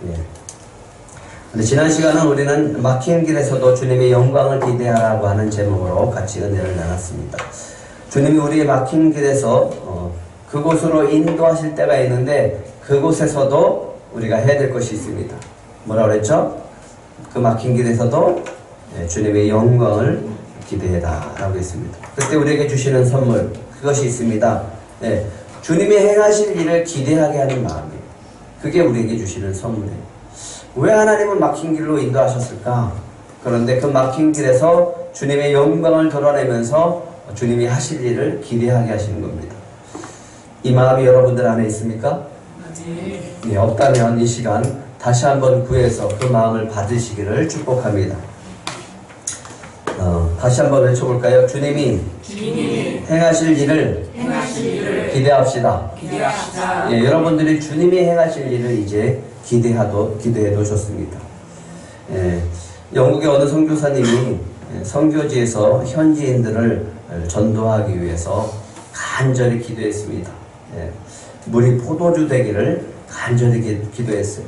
예. 근데 지난 시간은 우리는 막힌 길에서도 주님의 영광을 기대하라고 하는 제목으로 같이 은혜를 나눴습니다. 주님이 우리의 막힌 길에서 그곳으로 인도하실 때가 있는데 그곳에서도 우리가 해야 될 것이 있습니다. 뭐라 그랬죠? 그 막힌 길에서도 주님의 영광을 기대해라 라고 했습니다. 그때 우리에게 주시는 선물 그것이 있습니다. 주님이 행하실 일을 기대하게 하는 마음이에요. 그게 우리에게 주시는 선물이에요. 왜 하나님은 막힌 길로 인도하셨을까? 그런데 그 막힌 길에서 주님의 영광을 드러내면서 주님이 하실 일을 기대하게 하시는 겁니다. 이 마음이 여러분들 안에 있습니까? 네, 없다면 이 시간 다시 한번 구해서 그 마음을 받으시기를 축복합니다. 다시 한번 외쳐볼까요? 주님이 행하실 일을 기대합시다. 예, 여러분들이 주님이 행하실 일을 이제 기대해도 좋습니다. 영국의 어느 선교사님이 선교지에서 현지인들을 전도하기 위해서 간절히 기도했습니다. 물이 포도주 되기를 간절히 기도했어요.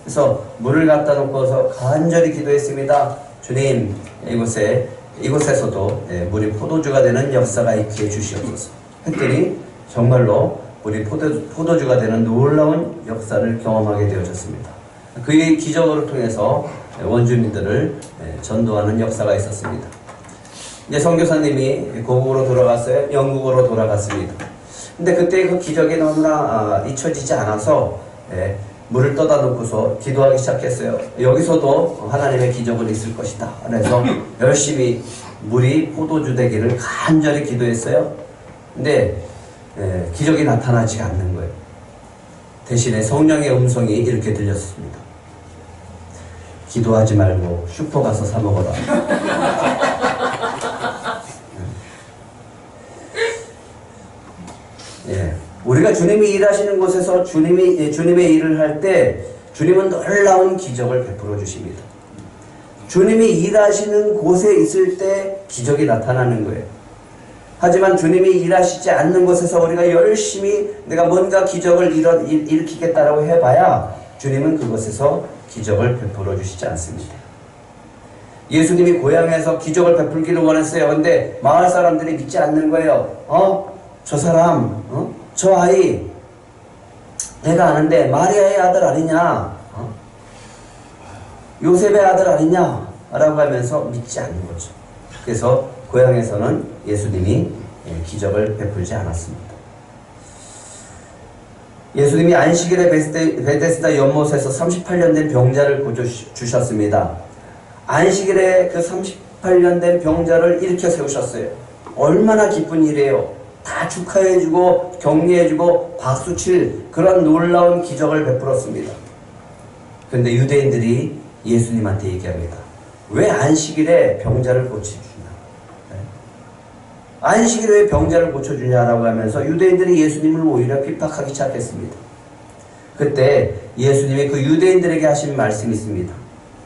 그래서 물을 갖다 놓고서 간절히 기도했습니다. 주님, 이곳에서도 물이 포도주가 되는 역사가 있게 해주시옵소서. 했더니 정말로 우리 포도주가 되는 놀라운 역사를 경험하게 되어졌습니다. 그의 기적으로 통해서 원주민들을 전도하는 역사가 있었습니다. 이제 선교사님이 고국으로 돌아갔어요. 영국으로 돌아갔습니다. 근데 그때 그 기적이 너무나 잊혀지지 않아서 물을 떠다 놓고서 기도하기 시작했어요. 여기서도 하나님의 기적은 있을 것이다. 그래서 열심히 물이 포도주 되기를 간절히 기도했어요. 근데 기적이 나타나지 않는 거예요. 대신에 성령의 음성이 이렇게 들렸습니다. 기도하지 말고 슈퍼 가서 사 먹어라. 우리가 주님이 일하시는 곳에서 주님의 일을 할 때 주님은 놀라운 기적을 베풀어 주십니다. 주님이 일하시는 곳에 있을 때 기적이 나타나는 거예요. 하지만 주님이 일하시지 않는 곳에서 우리가 열심히 내가 뭔가 기적을 일으키겠다라고 해봐야 주님은 그곳에서 기적을 베풀어 주시지 않습니다. 예수님이 고향에서 기적을 베풀기를 원했어요. 근데 마을 사람들이 믿지 않는 거예요. 저 사람, 저 아이 내가 아는데 마리아의 아들 아니냐, 요셉의 아들 아니냐 라고 하면서 믿지 않는 거죠. 그래서 고향에서는 예수님이 기적을 베풀지 않았습니다. 예수님이 안식일에 베데스다 연못에서 38년 된 병자를 고쳐주셨습니다. 안식일에 그 38년 된 병자를 일으켜 세우셨어요. 얼마나 기쁜 일이에요. 다 축하해주고 격려해주고 박수칠 그런 놀라운 기적을 베풀었습니다. 그런데 유대인들이 예수님한테 얘기합니다. 왜 안식일에 병자를 고쳐주냐? 안식일에 왜 병자를 고쳐주냐라고 하면서 유대인들이 예수님을 오히려 핍박하기 시작했습니다. 그때 예수님이 그 유대인들에게 하신 말씀이 있습니다.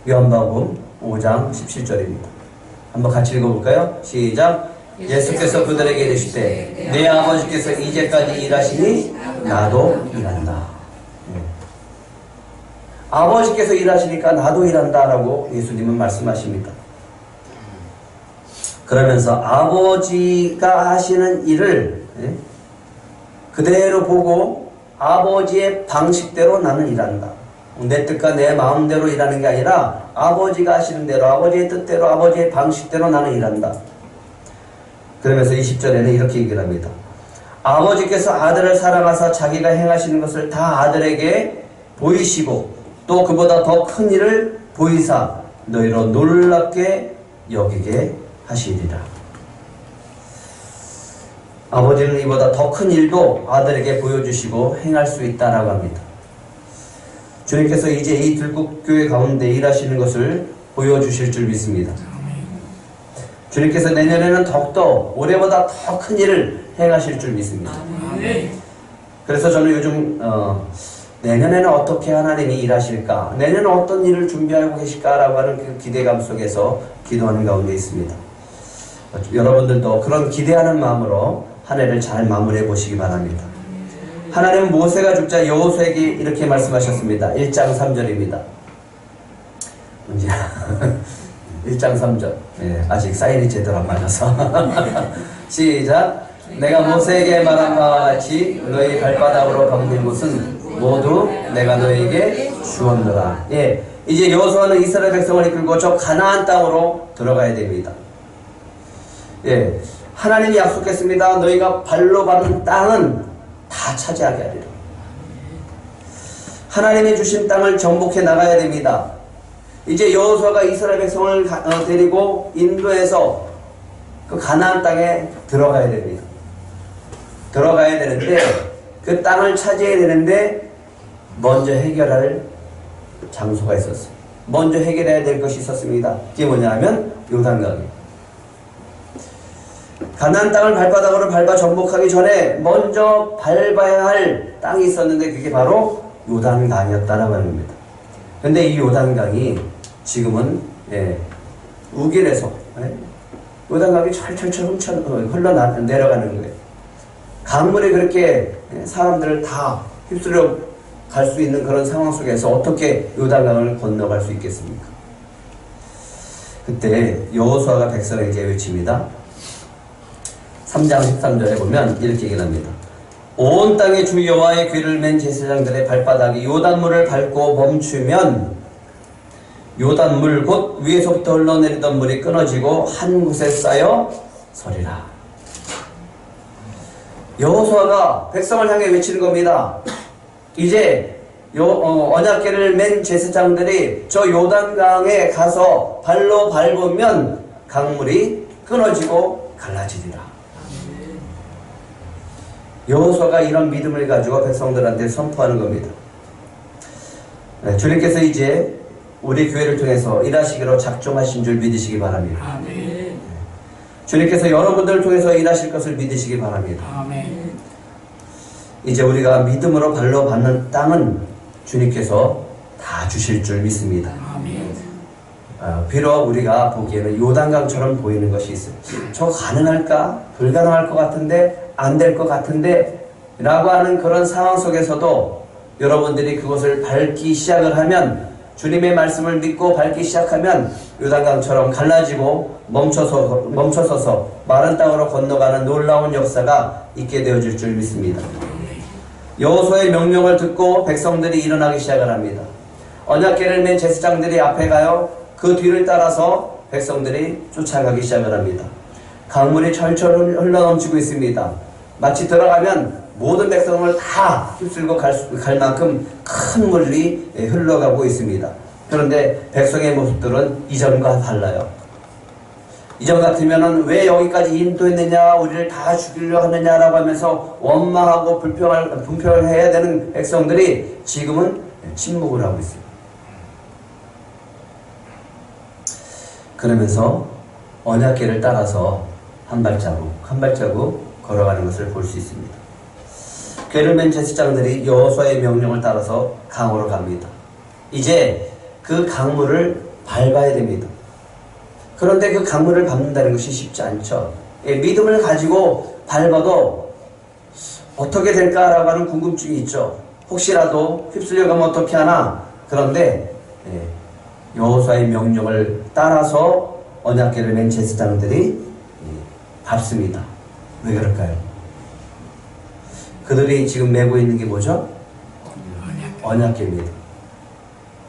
요한복음 5장 17절입니다. 한번 같이 읽어볼까요? 시작! 예수께서 그들에게 이르시되 내 아버지께서 이제까지 일하시니 나도 일한다. 아버지께서 일하시니까 나도 일한다 라고 예수님은 말씀하십니다. 그러면서 아버지가 하시는 일을 그대로 보고 아버지의 방식대로 나는 일한다. 내 뜻과 내 마음대로 일하는 게 아니라 아버지가 하시는 대로 아버지의 뜻대로 아버지의 방식대로 나는 일한다. 그러면서 20절에는 이렇게 얘기를 합니다. 아버지께서 아들을 사랑하사 자기가 행하시는 것을 다 아들에게 보이시고 또 그보다 더 큰 일을 보이사 너희로 놀랍게 여기게 하시리라. 아버지는 이보다 더 큰 일도 아들에게 보여주시고 행할 수 있다라고 합니다. 주님께서 이제 이 들국교회 가운데 일하시는 것을 보여주실 줄 믿습니다. 주님께서 내년에는 더욱더 올해보다 더 큰 일을 행하실 줄 믿습니다. 그래서 저는 요즘 내년에는 어떻게 하나님이 일하실까? 내년은 어떤 일을 준비하고 계실까라고 하는 그 기대감 속에서 기도하는 가운데 있습니다. 여러분들도 그런 기대하는 마음으로 한 해를 잘 마무리해 보시기 바랍니다. 하나님은 모세가 죽자 여호수아에게 이렇게 말씀하셨습니다. 1장 3절입니다. 문제야. 1장 3절. 예, 아직 사인이 제대로 안 맞아서. 시작. 내가 모세에게 말한 바와 같이 너희 발바닥으로 밟은 곳은 모두 내가 너희에게 주었노라. 예, 이제 여호수아는 이스라엘 백성을 이끌고 저 가나안 땅으로 들어가야 됩니다. 예, 하나님이 약속했습니다. 너희가 발로 밟은 땅은 다 차지하게 하리라. 하나님이 주신 땅을 정복해 나가야 됩니다. 이제 여호수아가 이스라엘 백성을 데리고 인도해서 그 가나안 땅에 들어가야 됩니다. 들어가야 되는데 그 땅을 차지해야 되는데 먼저 해결할 장소가 있었어요. 먼저 해결해야 될 것이 있었습니다. 그게 뭐냐면 요단강이에요. 가나안 땅을 발바닥으로 밟아 정복하기 전에 먼저 밟아야 할 땅이 있었는데 그게 바로 요단강이었다라고 하는 겁니다. 근데 이 요단강이 지금은 우길에서 요단강이 철철철 흘러내려가는 거예요. 강물이 그렇게 사람들을 다 휩쓸려 갈 수 있는 그런 상황 속에서 어떻게 요단강을 건너갈 수 있겠습니까? 그때 여호수아가 백성에게 외칩니다. 3장 13절에 보면 이렇게 얘기합니다. 온 땅에 주 여호와의 귀를 맨 제사장들의 발바닥이 요단물을 밟고 멈추면 요단물 곧 위에서부터 흘러내리던 물이 끊어지고 한 곳에 쌓여 서리라. 여호수아가 백성을 향해 외치는 겁니다. 이제 언약궤를 맨 제사장들이 저 요단강에 가서 발로 밟으면 강물이 끊어지고 갈라지리라. 여호수아가 이런 믿음을 가지고 백성들한테 선포하는 겁니다. 주님께서 이제 우리 교회를 통해서 일하시기로 작정하신 줄 믿으시기 바랍니다. 아멘. 주님께서 여러분들을 통해서 일하실 것을 믿으시기 바랍니다. 아멘. 이제 우리가 믿음으로 발로 밟는 땅은 주님께서 다 주실 줄 믿습니다. 아멘. 비록 우리가 보기에는 요단강처럼 보이는 것이 있어요. 저 가능할까? 불가능할 것 같은데? 안 될 것 같은데? 라고 하는 그런 상황 속에서도 여러분들이 그것을 밟기 시작을 하면, 주님의 말씀을 믿고 밟기 시작하면 요단강처럼 갈라지고 멈춰서서 마른 땅으로 건너가는 놀라운 역사가 있게 되어질 줄 믿습니다. 여호수아의 명령을 듣고 백성들이 일어나기 시작을 합니다. 언약궤를 맨 제사장들이 앞에 가요. 그 뒤를 따라서 백성들이 쫓아가기 시작을 합니다. 강물이 철철 흘러넘치고 있습니다. 마치 들어가면 모든 백성을 다 휩쓸고 갈 만큼 큰 물이 흘러가고 있습니다. 그런데 백성의 모습들은 이전과 달라요. 이전 같으면은 왜 여기까지 인도했느냐, 우리를 다 죽이려 하느냐라고 하면서 원망하고 분평을 해야 되는 백성들이 지금은 침묵을 하고 있습니다. 그러면서 언약궤를 따라서 한 발자국 걸어가는 것을 볼 수 있습니다. 궤를 맨 제사장들이 여호수아의 명령을 따라서 강으로 갑니다. 이제 그 강물을 밟아야 됩니다. 그런데 그 강물을 밟는다는 것이 쉽지 않죠. 믿음을 가지고 밟아도 어떻게 될까라고 하는 궁금증이 있죠. 혹시라도 휩쓸려가면 어떻게 하나. 그런데 여호수아의 명령을 따라서 언약궤를 맨 제사장들이 밟습니다. 왜 그럴까요? 그들이 지금 메고 있는 게 뭐죠? 언약궤입니다.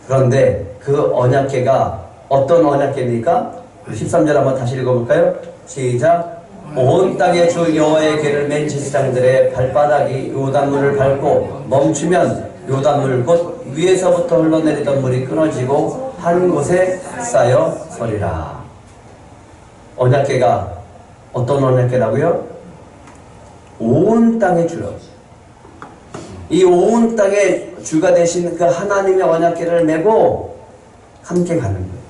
그런데 그 언약궤가 어떤 언약궤입니까? 13절 한번 다시 읽어볼까요? 시작. 온 땅에 주 여호와의 궤를 맨 제사장들의 발바닥이 요단물을 밟고 멈추면 요단물 곧 위에서부터 흘러내리던 물이 끊어지고 한 곳에 쌓여 서리라. 언약궤가 어떤 언약궤라고요? 온 땅의 주요. 이 온 땅의 주가 되신 그 하나님의 언약궤를 메고 함께 가는 거예요.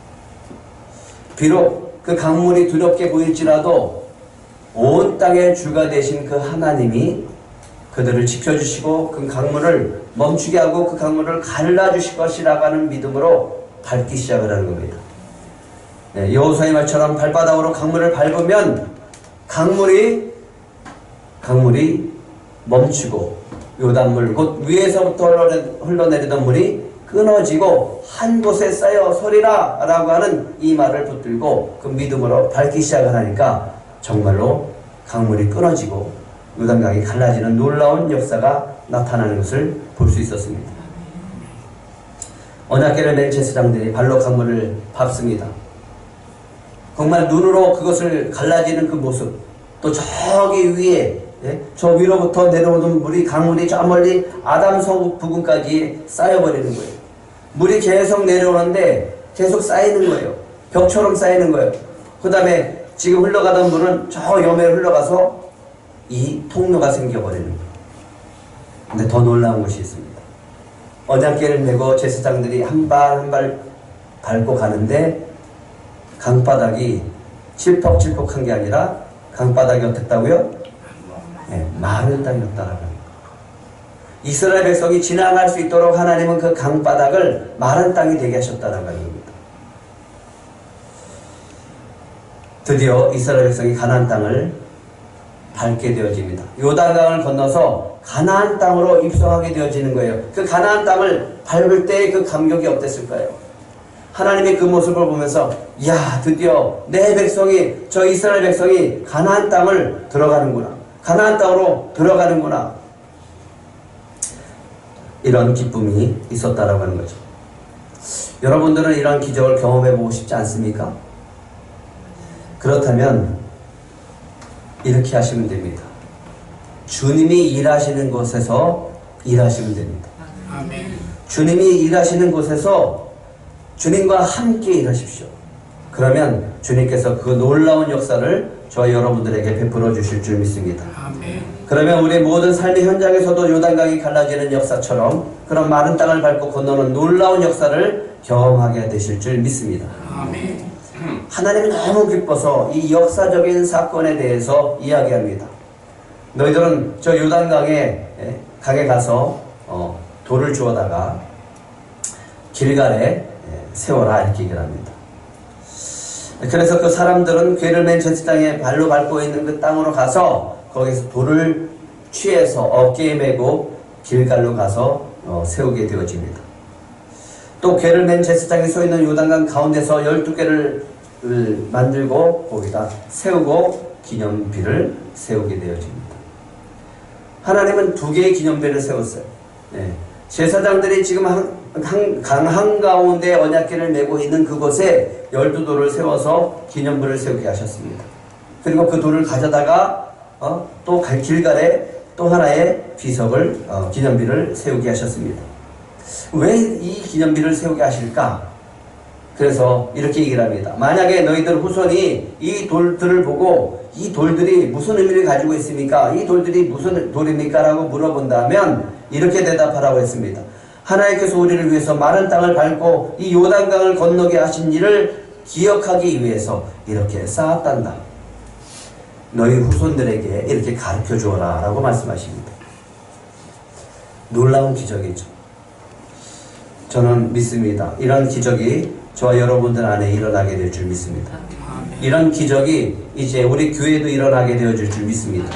비록 그 강물이 두렵게 보일지라도 온 땅의 주가 되신 그 하나님이 그들을 지켜주시고 그 강물을 멈추게 하고 그 강물을 갈라주실 것이라고 하는 믿음으로 밟기 시작을 하는 겁니다. 여호수아의 말처럼 발바닥으로 강물을 밟으면 강물이 멈추고 요단물 곧 위에서부터 흘러내리던 물이 끊어지고 한 곳에 쌓여 서리라 라고 하는 이 말을 붙들고 그 믿음으로 밟기 시작을 하니까 정말로 강물이 끊어지고 요단강이 갈라지는 놀라운 역사가 나타나는 것을 볼 수 있었습니다. 언약궤를 맨 제사장들이 발로 강물을 밟습니다. 정말 눈으로 그것을 갈라지는 그 모습, 또 저기 위에 저 위로부터 내려오는 물이 강물이 저 멀리 아담성 부근까지 쌓여버리는 거예요. 물이 계속 내려오는데 계속 쌓이는 거예요. 벽처럼 쌓이는 거예요. 그 다음에 지금 흘러가던 물은 저 여매로 흘러가서 이 통로가 생겨버리는 거예요. 근데 더 놀라운 것이 있습니다. 언약궤를 메고 제사장들이 한 발 한 발 밟고 가는데 강바닥이 칠퍽칠퍽한 게 아니라 강바닥이 어땠다고요? 네, 마른 땅이었다라는 거예요. 이스라엘 백성이 지나갈 수 있도록 하나님은 그 강바닥을 마른 땅이 되게 하셨다는 겁니다. 드디어 이스라엘 백성이 가나안 땅을 밟게 되어집니다. 요단강을 건너서 가나안 땅으로 입성하게 되어지는 거예요. 그 가나안 땅을 밟을 때의 그 감격이 어땠을까요? 하나님의 그 모습을 보면서 야, 드디어 내 백성이, 저 이스라엘 백성이 가나안 땅을 들어가는구나, 가나안 땅으로 들어가는구나, 이런 기쁨이 있었다라고 하는 거죠. 여러분들은 이런 기적을 경험해보고 싶지 않습니까? 그렇다면 이렇게 하시면 됩니다. 주님이 일하시는 곳에서 일하시면 됩니다. 아멘. 주님이 일하시는 곳에서 주님과 함께 일하십시오. 그러면 주님께서 그 놀라운 역사를 저희 여러분들에게 베풀어 주실 줄 믿습니다. 아멘. 그러면 우리 모든 삶의 현장에서도 요단강이 갈라지는 역사처럼 그런 마른 땅을 밟고 건너는 놀라운 역사를 경험하게 되실 줄 믿습니다. 아멘. 하나님이 너무 기뻐서 이 역사적인 사건에 대해서 이야기합니다. 너희들은 저 요단강에 강에 가서 돌을 주워다가 길갈에 세워라, 이렇게 얘기를 합니다. 그래서 그 사람들은 궤를 맨 제사장의 발로 밟고 있는 그 땅으로 가서 거기서 돌을 취해서 어깨에 메고 길갈로 가서 세우게 되어집니다. 또 궤를 맨 제사장이 서 있는 요단강 가운데서 12개를 만들고 거기다 세우고 기념비를 세우게 되어집니다. 하나님은 2개의 기념비를 세웠어요. 제사장들이 지금 강 한가운데 언약궤를 메고 있는 그곳에 12돌을 세워서 기념비를 세우게 하셨습니다. 그리고 그 돌을 가져다가 또 길갈에 또 하나의 비석을 기념비를 세우게 하셨습니다. 왜 이 기념비를 세우게 하실까? 그래서 이렇게 얘기를 합니다. 만약에 너희들 후손이 이 돌들을 보고 이 돌들이 무슨 의미를 가지고 있습니까? 이 돌들이 무슨 돌입니까? 라고 물어본다면 이렇게 대답하라고 했습니다. 하나님께서 우리를 위해서 마른 땅을 밟고 이 요단강을 건너게 하신 일을 기억하기 위해서 이렇게 쌓았단다. 너희 후손들에게 이렇게 가르쳐 주어라 라고 말씀하십니다. 놀라운 기적이죠. 저는 믿습니다. 이런 기적이 저와 여러분들 안에 일어나게 될 줄 믿습니다. 이런 기적이 이제 우리 교회도 일어나게 되어질 줄 믿습니다.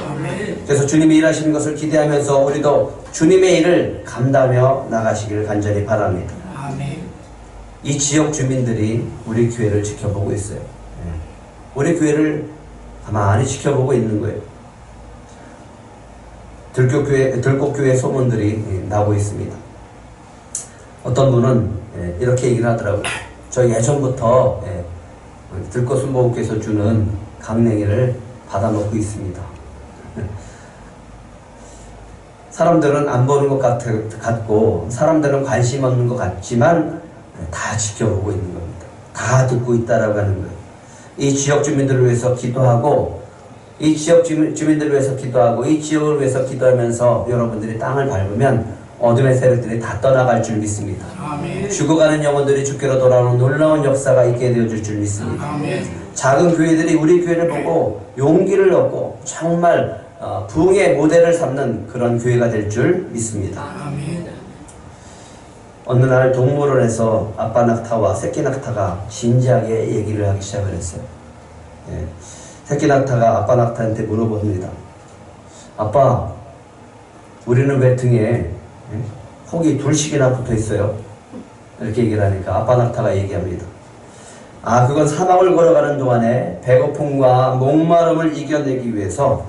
그래서 주님이 일하시는 것을 기대하면서 우리도 주님의 일을 감당하며 나가시기를 간절히 바랍니다. 이 지역 주민들이 우리 교회를 지켜보고 있어요. 우리 교회를 가만히 지켜보고 있는 거예요. 들꽃교회 소문들이 나고 있습니다. 어떤 분은 이렇게 얘기를 하더라고요. 저 예전부터 들꽃순복음께서 주는 강냉이를 받아먹고 있습니다. 사람들은 안 보는 것 같고 사람들은 관심 없는 것 같지만 다 지켜보고 있는 겁니다. 다 듣고 있다라고 하는 거예요. 이 지역 주민들을 위해서 기도하고 이 지역 주민들을 위해서 기도하고 이 지역을 위해서 기도하면서 여러분들이 땅을 밟으면 어둠의 세력들이 다 떠나갈 줄 믿습니다. 아멘. 죽어가는 영혼들이 주께로 돌아오는 놀라운 역사가 있게 되어질 줄 믿습니다. 아멘. 작은 교회들이 우리 교회를 보고 용기를 얻고 정말 부흥의 모델을 삼는 그런 교회가 될 줄 믿습니다. 아멘. 어느 날 동물원에서 아빠 낙타와 새끼 낙타가 진지하게 얘기를 하기 시작을 했어요. 새끼 낙타가 아빠 낙타한테 물어봅니다. 아빠, 우리는 왜 등에 혹이 둘씩이나 붙어 있어요? 이렇게 얘기를 하니까 아빠 낙타가 얘기합니다. 아, 그건 사막을 걸어가는 동안에 배고픔과 목마름을 이겨내기 위해서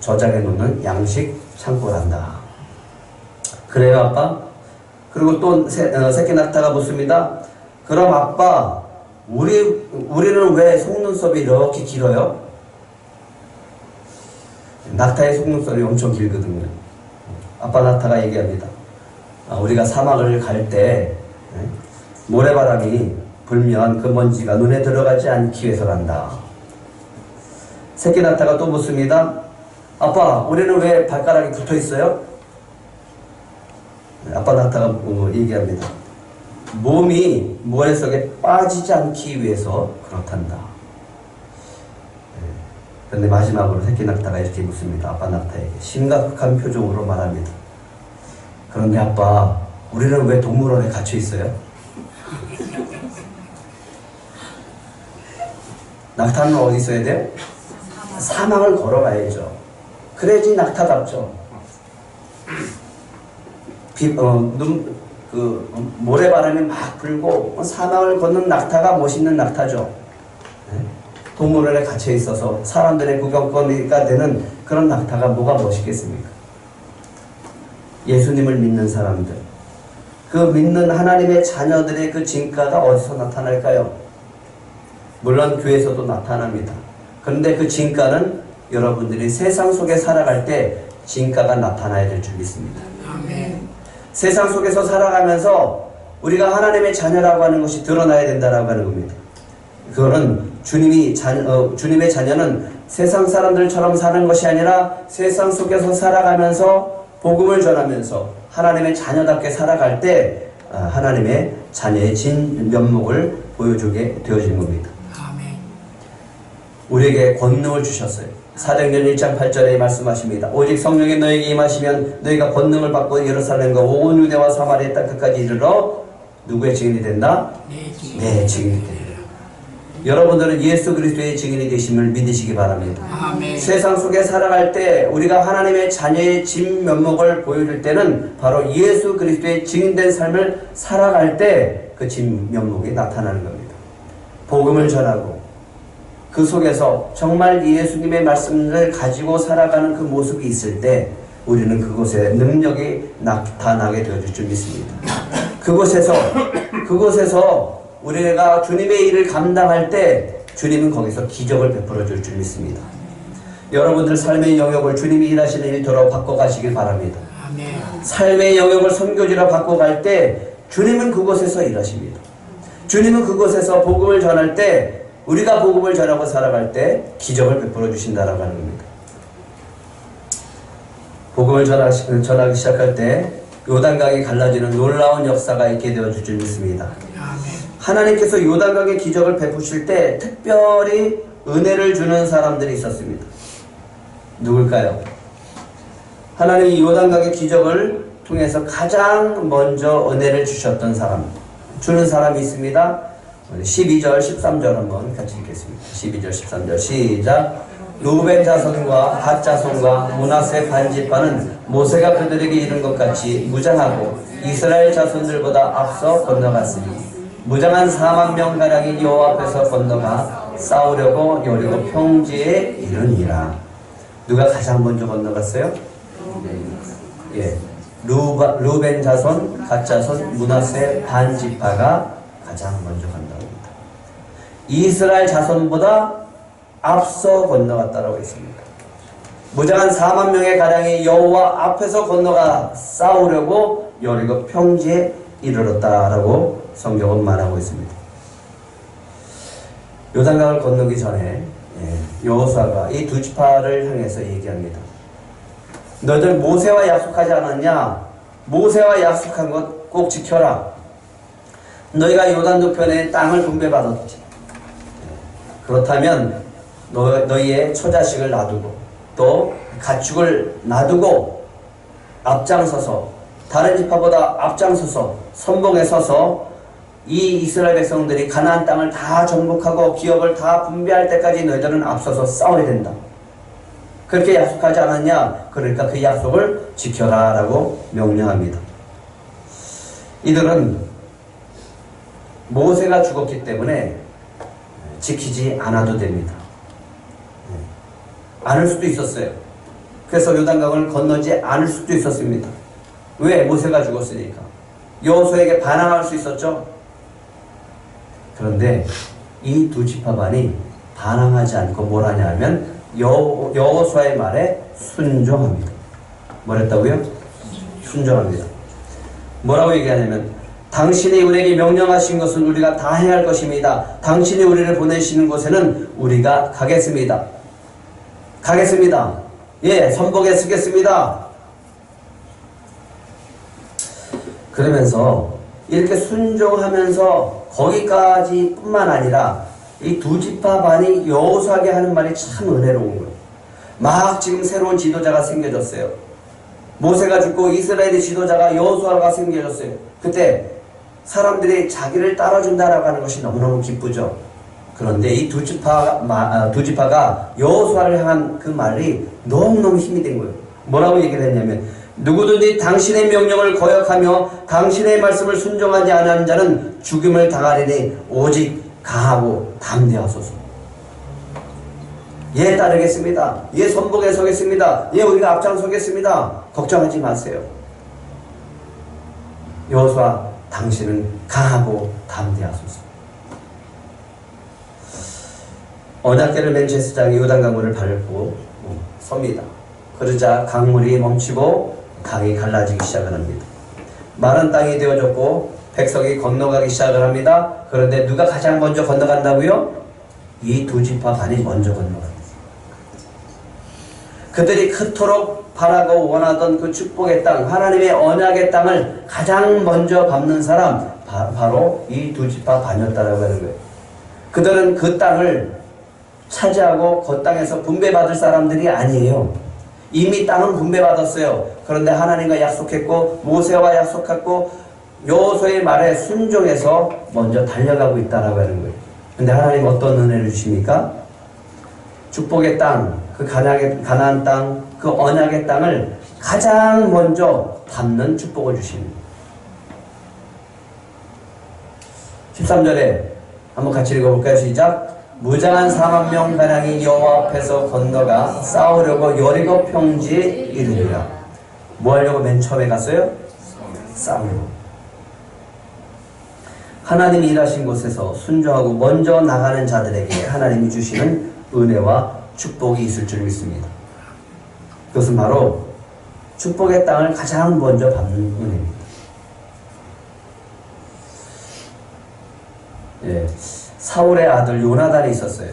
저장해 놓는 양식 창고란다. 그래요, 아빠? 그리고 또 새끼 낙타가 묻습니다. 그럼 아빠, 우리는 왜 속눈썹이 이렇게 길어요? 낙타의 속눈썹이 엄청 길거든요. 아빠 낙타가 얘기합니다. 우리가 사막을 갈 때 모래바람이 불면 그 먼지가 눈에 들어가지 않기 위해서란다. 새끼 낙타가 또 묻습니다. 아빠, 우리는 왜 발가락이 붙어 있어요? 아빠 낙타가 얘기합니다. 몸이 모래 속에 빠지지 않기 위해서 그렇단다. 그런데 마지막으로 새끼 낙타가 이렇게 묻습니다. 아빠 낙타에게 심각한 표정으로 말합니다. 그런데 아빠, 우리는 왜 동물원에 갇혀 있어요? 낙타는 어디 있어야 돼요? 사막을 걸어가야죠. 그래야지 낙타답죠. 모래바람이 막 불고 사막을 걷는 낙타가 멋있는 낙타죠. 동물원에 갇혀 있어서 사람들의 구경거리가 되는 그런 낙타가 뭐가 멋있겠습니까? 예수님을 믿는 사람들, 그 믿는 하나님의 자녀들의 그 진가가 어디서 나타날까요? 물론 교회에서도 나타납니다. 그런데 그 진가는 여러분들이 세상 속에 살아갈 때 진가가 나타나야 될 줄 믿습니다. 아멘. 세상 속에서 살아가면서 우리가 하나님의 자녀라고 하는 것이 드러나야 된다라고 하는 겁니다. 그거는 주님의 자녀는 세상 사람들처럼 사는 것이 아니라 세상 속에서 살아가면서 복음을 전하면서 하나님의 자녀답게 살아갈 때 하나님의 자녀의 진 면목을 보여주게 되어진 겁니다. 아멘. 우리에게 권능을 주셨어요. 사도행전 1장 8절에 말씀하십니다. 오직 성령이 너에게 임하시면 너희가 권능을 받고 예루살렘과 온 유대와 사마리아 땅 끝까지 이르러 누구의 증인이 된다? 내 증인이 된다. 여러분들은 예수 그리스도의 증인이 되심을 믿으시기 바랍니다. 아멘. 세상 속에 살아갈 때 우리가 하나님의 자녀의 진면목을 보여줄 때는 바로 예수 그리스도의 증인된 삶을 살아갈 때 그 진면목이 나타나는 겁니다. 복음을 전하고 그 속에서 정말 예수님의 말씀을 가지고 살아가는 그 모습이 있을 때 우리는 그곳에 능력이 나타나게 되어줄 줄 믿습니다. 그곳에서 우리가 주님의 일을 감당할 때 주님은 거기서 기적을 베풀어 줄 줄 믿습니다. 여러분들 삶의 영역을 주님이 일하시는 일터로 바꿔가시길 바랍니다. 아멘. 삶의 영역을 선교지로 바꿔갈 때 주님은 그곳에서 일하십니다. 주님은 그곳에서 복음을 전할 때 우리가 복음을 전하고 살아갈 때 기적을 베풀어 주신다라고 하는 겁니다. 복음을 전하기 시작할 때 요단강이 갈라지는 놀라운 역사가 있게 되어줄 줄 믿습니다. 하나님께서 요단강의 기적을 베푸실 때 특별히 은혜를 주는 사람들이 있었습니다. 누굴까요? 하나님이 요단강의 기적을 통해서 가장 먼저 은혜를 주는 사람이 있습니다. 12절, 13절 한번 같이 읽겠습니다. 12절, 13절 시작. 루벤 자손과 갓 자손과 므낫세 반지파는 모세가 그들에게 이른 것 같이 무장하고 이스라엘 자손들보다 앞서 건너갔으니 무장한 4만 명가량이 여호와 앞에서 건너가 싸우려고 여리고 평지에 이르니라. 누가 가장 먼저 건너갔어요? 예, 루벤 자손, 갓 자손, 므낫세 반지파가 가장 먼저 건너갑니다. 이스라엘 자손보다 앞서 건너갔다라고 했습니다. 무장한 4만 명의 가량이 여호와 앞에서 건너가 싸우려고 여리고 평지에 이르렀다라고 성경은 말하고 있습니다. 요단강을 건너기 전에 여호수아가 이 두 지파를 향해서 얘기합니다. 너희들 모세와 약속하지 않았냐? 모세와 약속한 것 꼭 지켜라. 너희가 요단 동편의 땅을 분배받았지. 그렇다면 너희의 처자식을 놔두고 또 가축을 놔두고 앞장서서 다른 지파보다 앞장서서 선봉에 서서 이 이스라엘 백성들이 가나안 땅을 다 정복하고 기업을 다 분배할 때까지 너희들은 앞서서 싸워야 된다. 그렇게 약속하지 않았냐? 그러니까 그 약속을 지켜라 라고 명령합니다. 이들은 모세가 죽었기 때문에 지키지 않아도 됩니다. 않을 수도 있었어요. 그래서 요단강을 건너지 않을 수도 있었습니다. 왜? 모세가 죽었으니까. 여호수아에게 반항할 수 있었죠. 그런데 이 두 지파반이 반항하지 않고 뭘 하냐 하면 여호수아의 말에 순종합니다. 뭐랬다고요? 순종합니다. 뭐라고 얘기하냐면 당신이 우리에게 명령하신 것은 우리가 다 해야 할 것입니다. 당신이 우리를 보내시는 곳에는 우리가 가겠습니다. 가겠습니다. 예, 선복에 서겠습니다. 그러면서 이렇게 순종하면서 거기까지 뿐만 아니라 이 두 지파 반이 여호수아에게 하는 말이 참 은혜로운 거예요. 막 지금 새로운 지도자가 생겨졌어요. 모세가 죽고 이스라엘의 지도자가 여호수아가 생겨졌어요. 그때 사람들이 자기를 따라준다라고 하는 것이 너무너무 기쁘죠. 그런데 이 두 지파가 여호수아를 향한 그 말이 너무너무 힘이 된 거예요. 뭐라고 얘기를 했냐면 누구든지 당신의 명령을 거역하며 당신의 말씀을 순종하지 않은 자는 죽임을 당하리니 오직 강하고 담대하소서. 예, 따르겠습니다. 예, 선복에 서겠습니다. 예, 우리가 앞장서겠습니다. 걱정하지 마세요. 여호수아, 당신은 강하고 담대하소서. 언약궤를 맨 제사장이 요단강물을 밟고 섭니다. 그러자 강물이 멈추고 강이 갈라지기 시작을 합니다. 마른 땅이 되어졌고 백성이 건너가기 시작을 합니다. 그런데 누가 가장 먼저 건너간다고요? 이 두 지파 반이 먼저 건너갑니다. 그들이 그토록 바라고 원하던 그 축복의 땅, 하나님의 언약의 땅을 가장 먼저 밟는 사람, 바로 이 두 지파 반이었다라고 하는 거예요. 그들은 그 땅을 차지하고 그 땅에서 분배받을 사람들이 아니에요. 이미 땅은 분배받았어요. 그런데 하나님과 약속했고 모세와 약속했고 여호수아의 말에 순종해서 먼저 달려가고 있다라고 하는 거예요. 근데 하나님 어떤 은혜를 주십니까? 축복의 땅, 그 가나안 땅, 그 언약의 땅을 가장 먼저 밟는 축복을 주십니다. 13절에 한번 같이 읽어볼까요? 시작. 무장한 4만 명 가량이 여호와 앞에서 건너가 싸우려고 여리고 평지에 이르니라. 뭐 하려고 맨 처음에 갔어요? 싸우려고. 하나님이 일하신 곳에서 순종하고 먼저 나가는 자들에게 하나님이 주시는 은혜와 축복이 있을 줄 믿습니다. 그것은 바로 축복의 땅을 가장 먼저 밟는 은혜입니다. 예, 사울의 아들 요나단이 있었어요.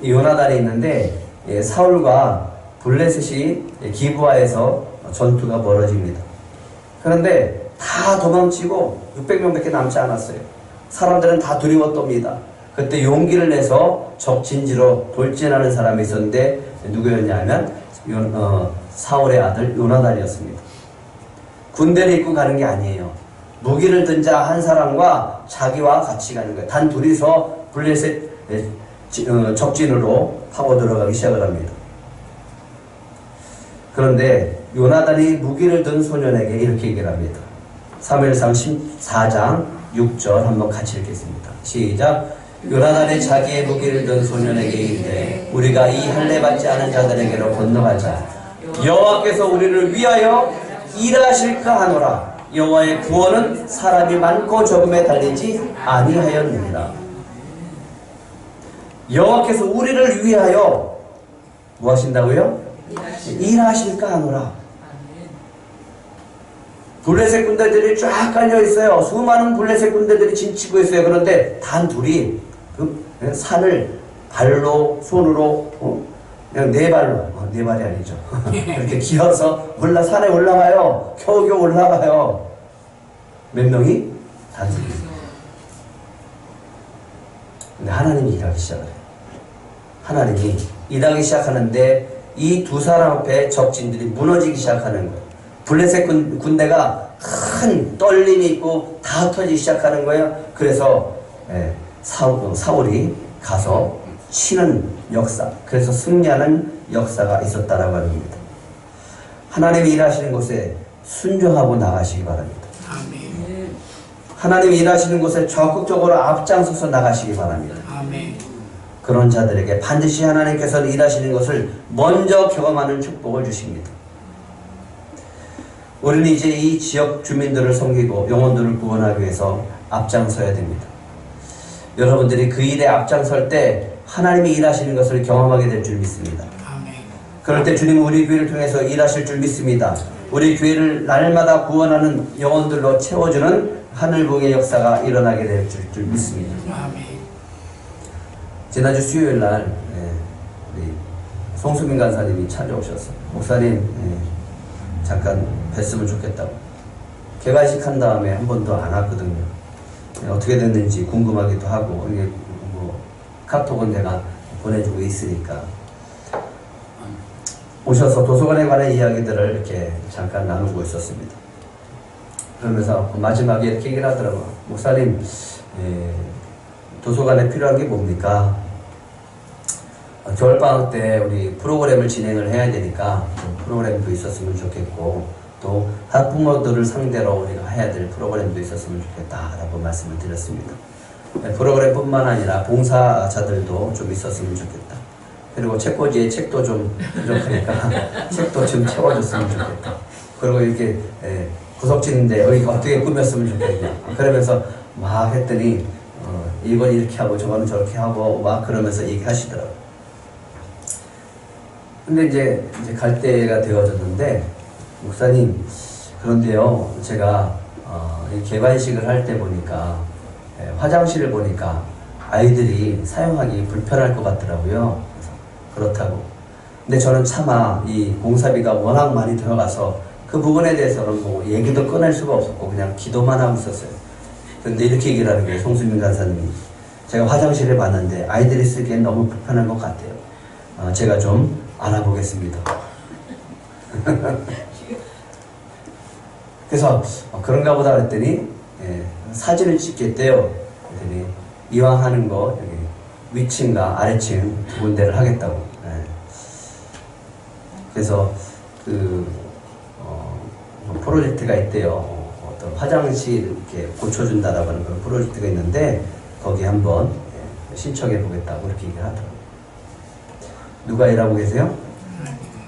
이 요나단이 있는데 사울과 블레셋이 기브아에서 전투가 벌어집니다. 그런데 다 도망치고 600명밖에 남지 않았어요. 사람들은 다 두려워 떱니다. 그때 용기를 내서 적진지로 돌진하는 사람이 있었는데 누구였냐면 사울의 아들 요나단이었습니다. 군대를 입고 가는 게 아니에요. 무기를 든 자 한 사람과 자기와 같이 가는 거예요. 단 둘이서 블레셋 적진으로 파고 들어가기 시작을 합니다. 그런데 요나단이 무기를 든 소년에게 이렇게 얘기를 합니다. 사무엘상 14장 6절 한번 같이 읽겠습니다. 시작. 요나단이 자기의 무기를 든 소년에게 이르되 우리가 이 할례 받지 않은 자들에게로 건너가자. 여호와께서 우리를 위하여 일하실까 하노라. 여호와의 구원은 사람이 많고 적음에 달리지 아니하였느니라. 여호와께서 우리를 위하여 뭐 하신다고요? 일하실까 하노라. 블레셋 군대들이 쫙 깔려 있어요. 수많은 블레셋 군대들이 진치고 있어요. 그런데 단 둘이 그 산을 발로 손으로 그냥 네 발로 네 발이 아니죠. 이렇게 기어서 산에 올라가요. 겨우겨우 올라가요. 몇 명이? 단 둘이. 근데 하나님이 일하기 시작을 해요. 하나님이 일하기 시작하는데 이 두 사람 앞에 적진들이 무너지기 시작하는 거예요. 블레셋 군대가 큰 떨림이 있고 다 흩어지기 시작하는 거예요. 그래서 사울이 가서 치는 역사, 그래서 승리하는 역사가 있었다라고 합니다. 하나님이 일하시는 곳에 순종하고 나가시기 바랍니다. 아멘. 하나님이 일하시는 곳에 적극적으로 앞장서서 나가시기 바랍니다. 아멘. 그런 자들에게 반드시 하나님께서는 일하시는 것을 먼저 경험하는 축복을 주십니다. 우리는 이제 이 지역 주민들을 섬기고 영혼들을 구원하기 위해서 앞장서야 됩니다. 여러분들이 그 일에 앞장설 때 하나님이 일하시는 것을 경험하게 될 줄 믿습니다. 아멘. 그럴 때 주님은 우리 교회를 통해서 일하실 줄 믿습니다. 우리 교회를 날마다 구원하는 영혼들로 채워주는 하늘봉의 역사가 일어나게 될 줄 믿습니다. 아멘. 지난주 수요일 날 우리 송수민 간사님이 찾아오셨어요. 목사님 잠깐 뵀으면 좋겠다고. 개관식 한 다음에 한 번도 안 왔거든요. 어떻게 됐는지 궁금하기도 하고, 이게 뭐 카톡은 내가 보내주고 있으니까 오셔서 도서관에 관한 이야기들을 이렇게 잠깐 나누고 있었습니다. 그러면서 마지막에 이렇게 얘기를 하더라고요. 목사님, 도서관에 필요한 게 뭡니까? 겨울방학 때 우리 프로그램을 진행을 해야 되니까 프로그램도 있었으면 좋겠고, 또 학부모들을 상대로 우리가 해야 될 프로그램도 있었으면 좋겠다라고 말씀을 드렸습니다. 프로그램뿐만 아니라 봉사자들도 좀 있었으면 좋겠다. 그리고 책꽂이에 책도 좀 부족하니까 책도 좀 채워줬으면 좋겠다. 그리고 이렇게 구석진인데 여기가 어떻게 꾸몄으면 좋겠냐. 그러면서 막 했더니 이건 이렇게 하고 저거는 저렇게 하고 막 그러면서 얘기하시더라고요. 근데 이제 갈 때가 되어졌는데, 목사님, 그런데요, 제가 개관식을 할 때 보니까 화장실을 보니까 아이들이 사용하기 불편할 것 같더라고요. 그렇다고. 근데 저는 차마 이 공사비가 워낙 많이 들어가서 그 부분에 대해서는 뭐 얘기도 꺼낼 수가 없었고 그냥 기도만 하고 있었어요. 그런데 이렇게 얘기를 하는 거예요. 송수민 간사님이. 제가 화장실을 봤는데 아이들이 쓰기엔 너무 불편한 것 같아요. 제가 좀 알아보겠습니다. 그래서 그런가 보다 그랬더니 사진을 찍겠대요. 그랬더니 이왕 하는 거 여기 위층과 아래층 두 군데를 하겠다고. 그래서 프로젝트가 있대요. 어떤 화장실 이렇게 고쳐준다라고 하는 그런 프로젝트가 있는데 거기 한번 신청해 보겠다고 이렇게 얘기를 하더라고요. 누가 일하고 계세요?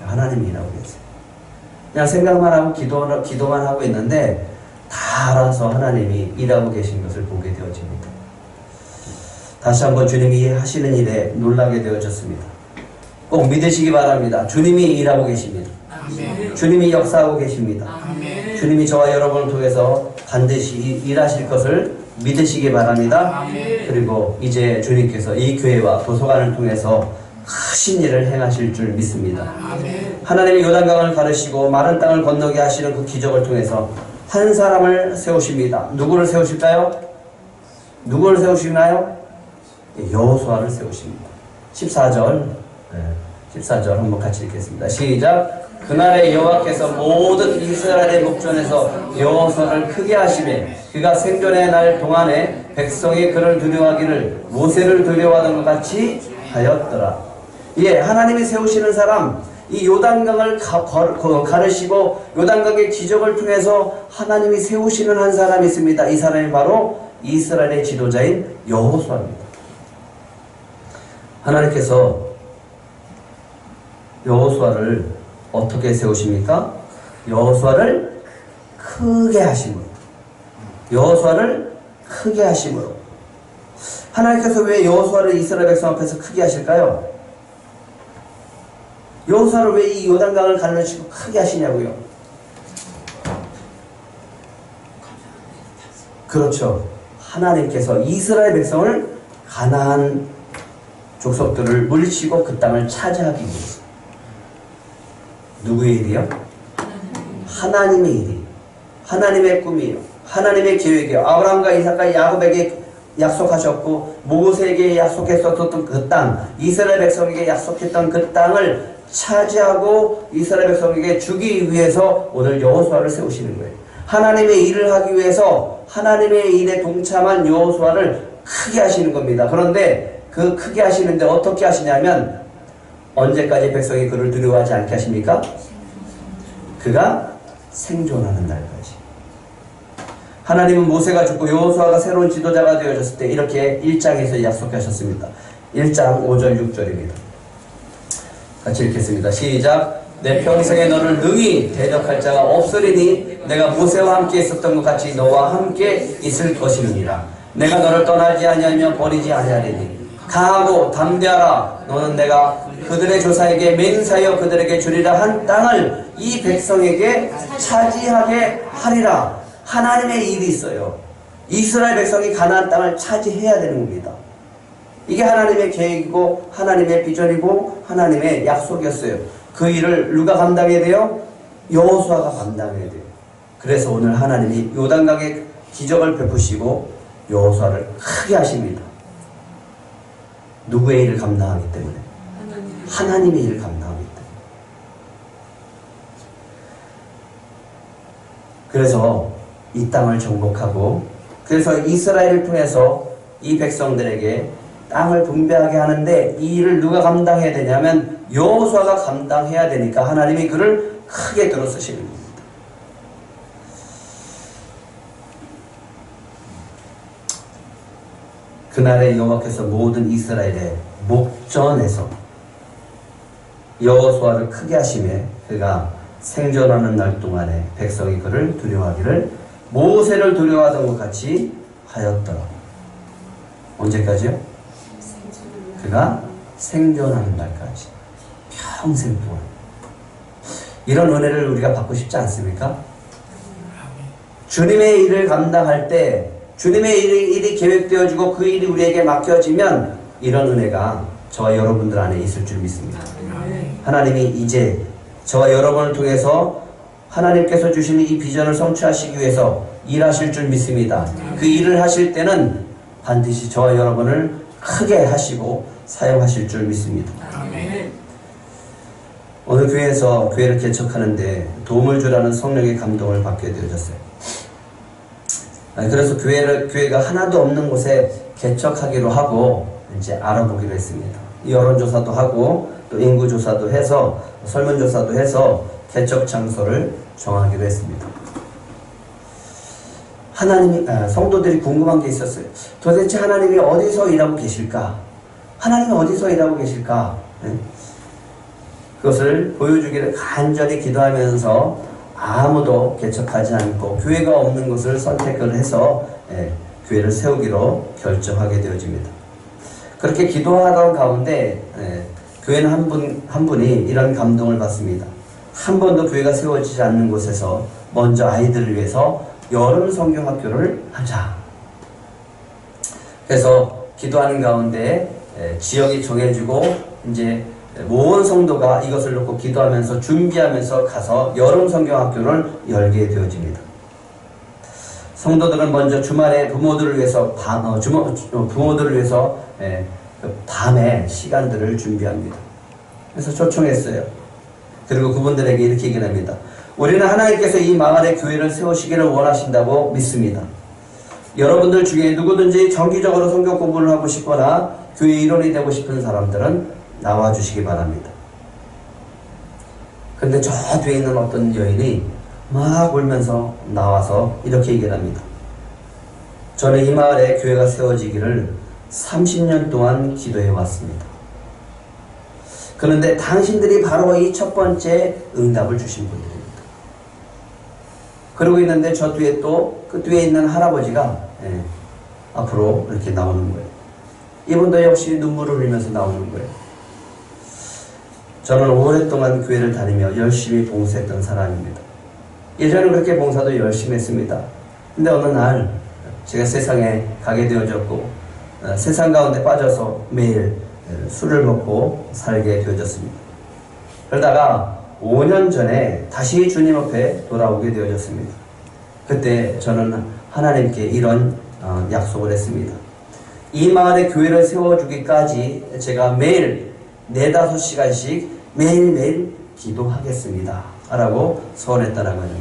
하나님이 일하고 계세요. 그냥 생각만 하고 기도만 하고 있는데 다 알아서 하나님이 일하고 계신 것을 보게 되어집니다. 다시 한번 주님이 하시는 일에 놀라게 되어졌습니다. 꼭 믿으시기 바랍니다. 주님이 일하고 계십니다. 아멘. 주님이 역사하고 계십니다. 아멘. 주님이 저와 여러분을 통해서 반드시 일하실 것을 믿으시기 바랍니다. 아멘. 그리고 이제 주님께서 이 교회와 도서관을 통해서 크신 일을 행하실 줄 믿습니다. 아멘. 하나님이 요단강을 가르시고 마른 땅을 건너게 하시는 그 기적을 통해서 한 사람을 세우십니다. 누구를 세우실까요? 누구를 세우시나요? 여호수아를 세우십니다. 14절 14절 한번 같이 읽겠습니다. 시작. 그날에 여호와께서 모든 이스라엘의 목전에서 여호수아를 크게 하시매 그가 생존의 날 동안에 백성이 그를 두려워하기를 모세를 두려워하던 것 같이 하였더라. 예, 하나님이 세우시는 사람, 이 요단강을 가르시고 요단강의 기적을 통해서 하나님이 세우시는 한 사람이 있습니다. 이 사람이 바로 이스라엘의 지도자인 여호수아입니다. 하나님께서 여호수아를 어떻게 세우십니까? 여호수아를 크게 하심으로. 여호수아를 크게 하심으로. 하나님께서 왜 여호수아를 이스라엘 백성 앞에서 크게 하실까요? 여호수아를 왜 이 요단강을 가르치고 크게 하시냐고요? 그렇죠. 하나님께서 이스라엘 백성을 가나안 족속들을 물리치고 그 땅을 차지하기 위해서. 누구의 일이요? 하나님의 일이. 하나님의 꿈이요. 하나님의 계획이요. 아브라함과 이삭과 야곱에게 약속하셨고 모세에게 약속했었던 그 땅, 이스라엘 백성에게 약속했던 그 땅을 차지하고 이스라엘 백성에게 주기 위해서 오늘 여호수아를 세우시는 거예요. 하나님의 일을 하기 위해서 하나님의 일에 동참한 여호수아를 크게 하시는 겁니다. 그런데 그 크게 하시는데 어떻게 하시냐면 언제까지 백성이 그를 두려워하지 않게 하십니까? 그가 생존하는 날까지. 하나님은 모세가 죽고 여호수아가 새로운 지도자가 되어졌을 때 이렇게 1장에서 약속하셨습니다. 1장 5절 6절입니다. 같이 읽겠습니다. 시작. 내 평생에 너를 능히 대적할 자가 없으리니 내가 모세와 함께 있었던 것 같이 너와 함께 있을 것이니라. 내가 너를 떠나지 아니하며 버리지 아니하리니 강하고 담대하라. 너는 내가 그들의 조사에게 맹세하여 그들에게 주리라 한 땅을 이 백성에게 차지하게 하리라. 하나님의 일이 있어요. 이스라엘 백성이 가나안 땅을 차지해야 되는 겁니다. 이게 하나님의 계획이고 하나님의 비전이고 하나님의 약속이었어요. 그 일을 누가 감당해야 돼요? 여호수아가 감당해야 돼요. 그래서 오늘 하나님이 요단강에 기적을 베푸시고 여호수아를 크게 하십니다. 누구의 일을 감당하기 때문에? 하나님의 일을 감당하기 때문에. 그래서 이 땅을 정복하고, 그래서 이스라엘을 통해서 이 백성들에게 땅을 분배하게 하는데 이 일을 누가 감당해야 되냐면 여호수아가 감당해야 되니까 하나님이 그를 크게 들어 쓰시는 겁니다. 그날에 여호와께서 모든 이스라엘의 목전에서 여호수아를 크게 하심에 그가 생존하는 날 동안에 백성이 그를 두려워하기를 모세를 두려워하던 것 같이 하였더라. 언제까지요? 그가 생존하는 날까지. 평생 동안. 이런 은혜를 우리가 받고 싶지 않습니까? 주님의 일을 감당할 때 주님의 일이 계획되어지고 그 일이 우리에게 맡겨지면 이런 은혜가 저와 여러분들 안에 있을 줄 믿습니다. 하나님이 이제 저와 여러분을 통해서 하나님께서 주시는 이 비전을 성취하시기 위해서 일하실 줄 믿습니다. 그 일을 하실 때는 반드시 저와 여러분을 크게 하시고 사용하실 줄 믿습니다. 오늘 교회에서 교회를 개척하는데 도움을 주라는 성령의 감동을 받게 되어졌어요. 그래서 교회가 하나도 없는 곳에 개척하기로 하고 이제 알아보기로 했습니다. 여론조사도 하고 또 인구조사도 해서 설문조사도 해서 개척 장소를 정하기로 했습니다. 성도들이 궁금한 게 있었어요. 도대체 하나님이 어디서 일하고 계실까? 하나님이 어디서 일하고 계실까? 그것을 보여주기를 간절히 기도하면서 아무도 개척하지 않고 교회가 없는 곳을 선택을 해서 교회를 세우기로 결정하게 되어집니다. 그렇게 기도하던 가운데 교회는 한 분이 이런 감동을 받습니다. 한 번도 교회가 세워지지 않는 곳에서 먼저 아이들을 위해서 여름 성경학교를 하자. 그래서 기도하는 가운데 지역이 정해지고 이제 모든 성도가 이것을 놓고 기도하면서 준비하면서 가서 여름 성경학교를 열게 되어집니다. 성도들은 먼저 주말에 부모들을 위해서 밤에 시간들을 준비합니다. 그래서 초청했어요. 그리고 그분들에게 이렇게 얘기를 합니다. 우리는 하나님께서 이 마을에 교회를 세우시기를 원하신다고 믿습니다. 여러분들 중에 누구든지 정기적으로 성경 공부를 하고 싶거나 교회 일원이 되고 싶은 사람들은 나와주시기 바랍니다. 근데 저 뒤에 있는 어떤 여인이 막 울면서 나와서 이렇게 얘기를 합니다. 저는 이 마을에 교회가 세워지기를 30년 동안 기도해 왔습니다. 그런데 당신들이 바로 이 첫 번째 응답을 주신 분들입니다. 그러고 있는데 저 뒤에 또 그 뒤에 있는 할아버지가 앞으로 이렇게 나오는 거예요. 이분도 역시 눈물을 흘리면서 나오는 거예요. 저는 오랫동안 교회를 다니며 열심히 봉사했던 사람입니다. 예전에 그렇게 봉사도 열심히 했습니다. 근데 어느 날 제가 세상에 가게 되어졌고 세상 가운데 빠져서 매일 술을 먹고 살게 되어졌습니다. 그러다가 5년 전에 다시 주님 앞에 돌아오게 되어졌습니다. 그때 저는 하나님께 이런 약속을 했습니다. 이 마을에 교회를 세워주기까지 제가 매일 4-5시간씩 매일매일 기도하겠습니다 라고 서원했다는 거예요.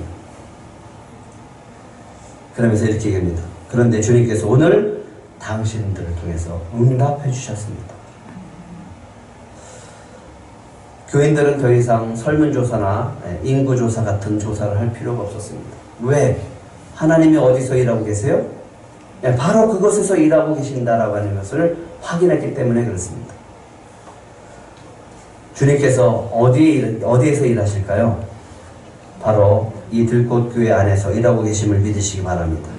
그러면서 이렇게 얘기합니다. 그런데 주님께서 오늘 당신들을 통해서 응답해 주셨습니다. 교인들은 더 이상 설문조사나 인구조사 같은 조사를 할 필요가 없었습니다. 왜? 하나님이 어디서 일하고 계세요? 바로 그곳에서 일하고 계신다라고 하는 것을 확인했기 때문에 그렇습니다. 주님께서 어디에서 일하실까요? 바로 이 들꽃교회 안에서 일하고 계심을 믿으시기 바랍니다.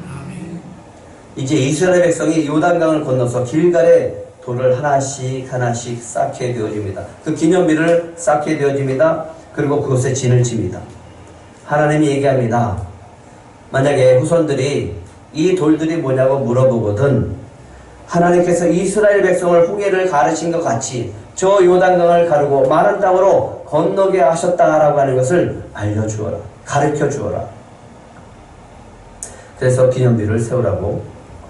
이제 이스라엘 백성이 요단강을 건너서 길갈에 돌을 하나씩 쌓게 되어집니다. 그 기념비를 쌓게 되어집니다. 그리고 그곳에 진을 칩니다. 하나님이 얘기합니다. 만약에 후손들이 이 돌들이 뭐냐고 물어보거든 하나님께서 이스라엘 백성을 홍해를 가르친 것 같이 저 요단강을 가르고 마른 땅으로 건너게 하셨다라고 하는 것을 알려주어라. 가르쳐 주어라. 그래서 기념비를 세우라고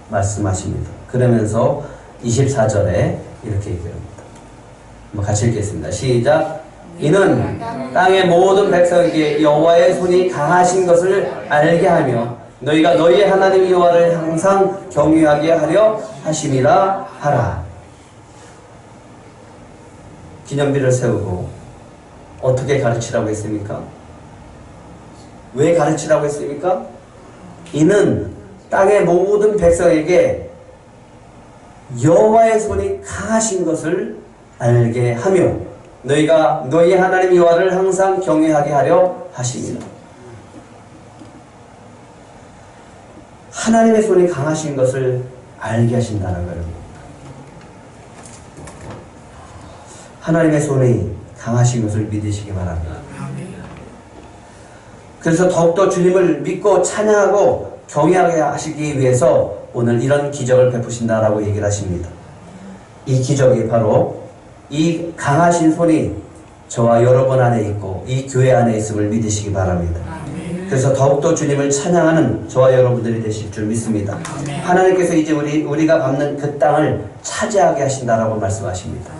말씀하십니다. 그러면서 24절에 이렇게 얘기합니다. 한번 같이 읽겠습니다. 시작. 이는 땅의 모든 백성에게 여호와의 손이 강하신 것을 알게 하며 너희가 너희의 하나님 여호와를 항상 경외하게 하려 하심이라 하라. 기념비를 세우고 어떻게 가르치라고 했습니까? 왜 가르치라고 했습니까? 이는 땅의 모든 백성에게 여호와의 손이 강하신 것을 알게 하며 너희가 너희 하나님 여호와를 항상 경외하게 하려 하심이라. 하나님의 손이 강하신 것을 알게 하신다는 거예요. 하나님의 손이 강하신 것을 믿으시기 바랍니다. 그래서 더욱더 주님을 믿고 찬양하고 경외하게 하시기 위해서 오늘 이런 기적을 베푸신다라고 얘기를 하십니다. 이 기적이 바로 이 강하신 손이 저와 여러분 안에 있고 이 교회 안에 있음을 믿으시기 바랍니다. 그래서 더욱더 주님을 찬양하는 저와 여러분들이 되실 줄 믿습니다. 하나님께서 이제 우리가 밟는 그 땅을 차지하게 하신다라고 말씀하십니다.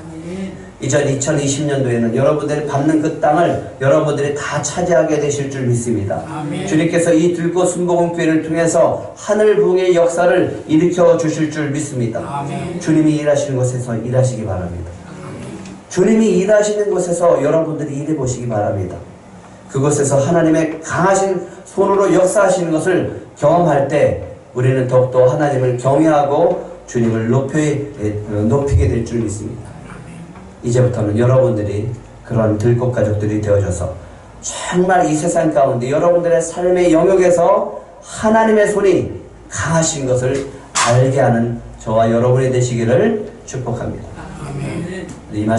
이전 2020년도에는 여러분들이 밟는 그 땅을 여러분들이 다 차지하게 되실 줄 믿습니다. 주님께서 이 들꽃 순복음교회를 통해서 하늘 부흥의 역사를 일으켜 주실 줄 믿습니다. 주님이 일하시는 곳에서 일하시기 바랍니다. 주님이 일하시는 곳에서 여러분들이 일해 보시기 바랍니다. 그곳에서 하나님의 강하신 손으로 역사하시는 것을 경험할 때 우리는 더욱더 하나님을 경외하고 주님을 높이게 될 줄 믿습니다. 이제부터는 여러분들이 그런 들꽃 가족들이 되어져서 정말 이 세상 가운데 여러분들의 삶의 영역에서 하나님의 손이 강하신 것을 알게 하는 저와 여러분이 되시기를 축복합니다. 이 말씀